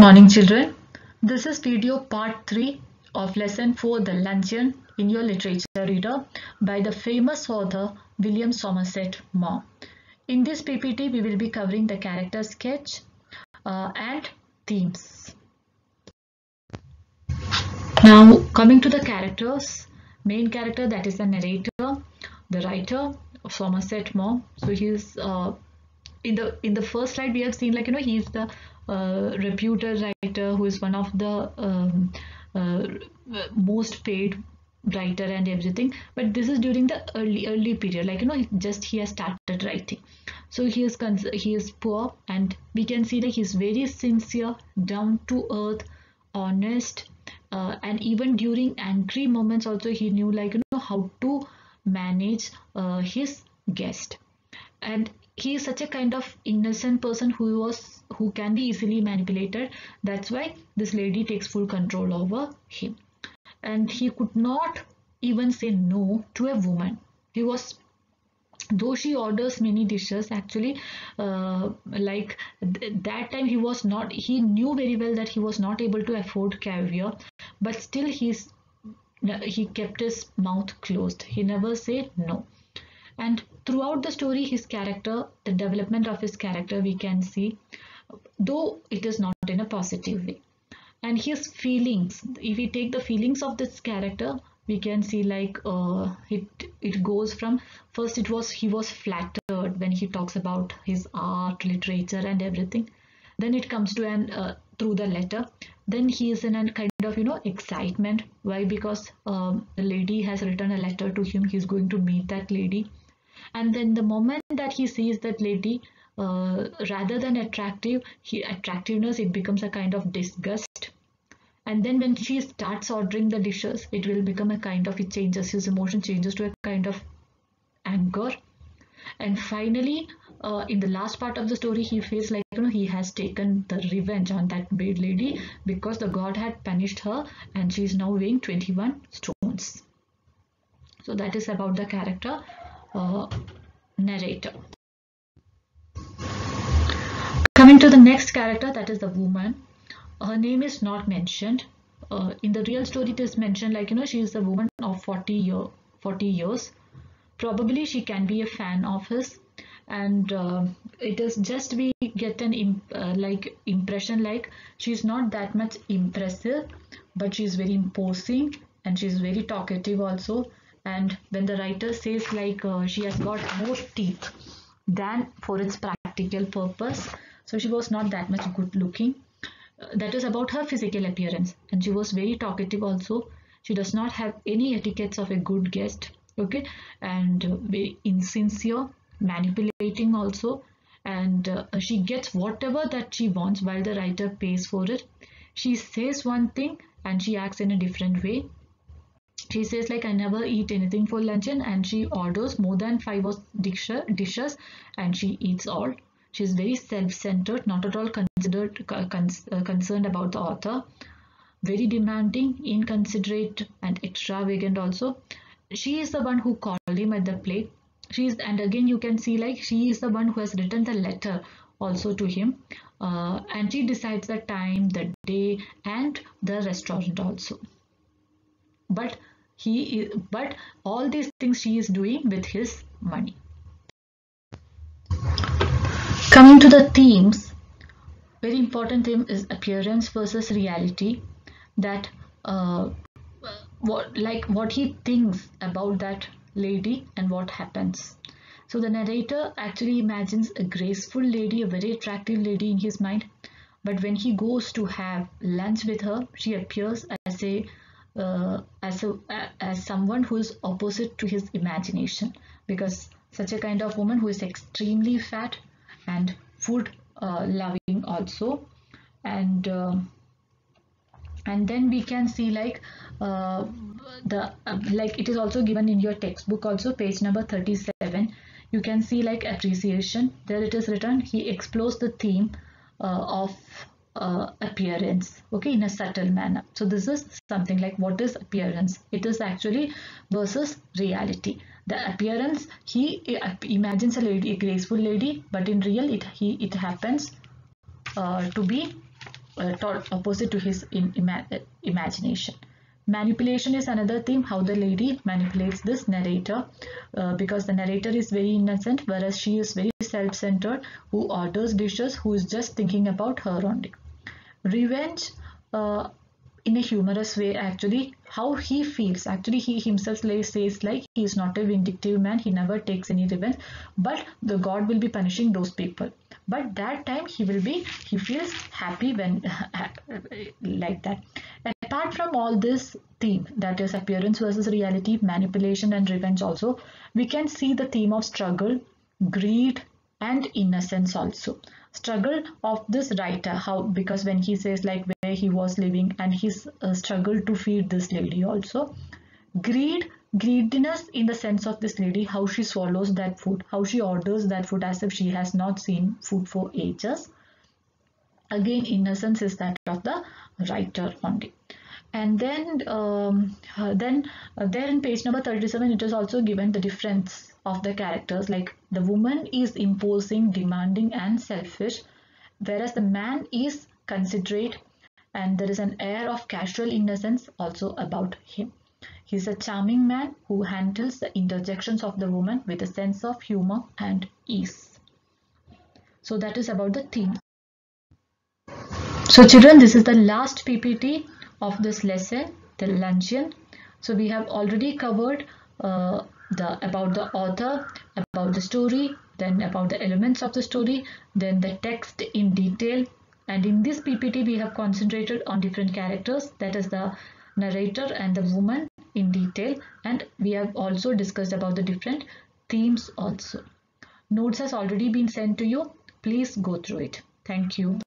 Morning children. This is video part 3 of lesson 4 The Luncheon in your literature reader by the famous author William Somerset Maugham. In this PPT we will be covering the character sketch and themes. Now coming to the characters, main character, that is the narrator, the writer Somerset Maugham. So he is in the first slide we have seen, like, he is the reputed writer who is one of the most paid writer and everything, but this is during the early period, like, he has started writing. So he is poor, and we can see that he's very sincere, down to earth, honest, and even during angry moments also he knew, like, how to manage his guest. And he is such a kind of innocent person who can be easily manipulated. That's why this lady takes full control over him, and he could not even say no to a woman. Though she orders many dishes, actually, that time he knew very well that he was not able to afford caviar, but still he kept his mouth closed. He never said no. And throughout the story, his character, the development of his character, we can see, though it is not in a positive way. And his feelings, if we take the feelings of this character, we can see, like, it goes from, first he was flattered when he talks about his art, literature and everything. Then it comes to through the letter. Then he is in a kind of excitement. Why? Because the lady has written a letter to him. He's going to meet that lady. And then the moment that he sees that lady, rather than attractiveness, it becomes a kind of disgust. And then when she starts ordering the dishes, it will become a kind of, his emotion changes to a kind of anger. And finally, in the last part of the story, he feels like, he has taken the revenge on that bad lady, because the god had punished her and she is now weighing 21 stones. So that is about the character narrator. Coming to the next character, that is the woman. Her name is not mentioned. In the real story it is mentioned, like, she is a woman of 40 years. Probably she can be a fan of his, and it is just we get an impression, like, she's not that much impressive, but she's very imposing and she's very talkative also. And when the writer says, like, she has got more teeth than for its practical purpose, so she was not that much good looking. That is about her physical appearance. And she was very talkative also. She does not have any etiquettes of a good guest, okay, and very insincere, manipulating also. And she gets whatever that she wants while the writer pays for it. She says one thing and she acts in a different way. She says, like, I never eat anything for luncheon, and she orders more than 5 dishes and she eats all. She is very self-centered, not at all concerned about the author. Very demanding, inconsiderate and extravagant also. She is the one who called him at the play. And again you can see, like, she is the one who has written the letter also to him, and she decides the time, the day and the restaurant also. But all these things she is doing with his money. Coming to the themes, very important theme is appearance versus reality. That what he thinks about that lady and what happens. So the narrator actually imagines a graceful lady, a very attractive lady in his mind, but when he goes to have lunch with her, she appears as someone who is opposite to his imagination, because such a kind of woman who is extremely fat and food loving also. And then we can see, like, it is also given in your textbook also, page number 37. You can see, like, appreciation. There it is written, he explores the theme of appearance, okay, in a subtle manner. So this is something like, what is appearance? It is actually versus reality. The appearance, he imagines a lady, a graceful lady, but in real it happens to be opposite to his imagination. Manipulation is another theme, how the lady manipulates this narrator, because the narrator is very innocent, whereas she is very self-centered, who orders dishes, who is just thinking about her only. Revenge, in a humorous way, actually, how he feels. Actually, he himself says like he is not a vindictive man, he never takes any revenge, but the God will be punishing those people. But that time he feels happy when like that. Apart from all this theme, that is appearance versus reality, manipulation and revenge, also we can see the theme of struggle, greed and innocence also. Struggle of this writer, how, because when he says like where he was living and his struggle to feed this lady also. Greediness in the sense of this lady, how she swallows that food, how she orders that food as if she has not seen food for ages. Again, innocence is that of the writer only. And then there in page number 37, it is also given the difference of the characters, like the woman is imposing, demanding and selfish, whereas the man is considerate, and there is an air of casual innocence also about him. He is a charming man who handles the interjections of the woman with a sense of humor and ease. So that is about the theme. So children, this is the last PPT of this lesson, the luncheon. So we have already covered about the author, about the story, then about the elements of the story, then the text in detail. And in this PPT, we have concentrated on different characters, that is the narrator and the woman in detail. And we have also discussed about the different themes also. Notes has already been sent to you. Please go through it. Thank you.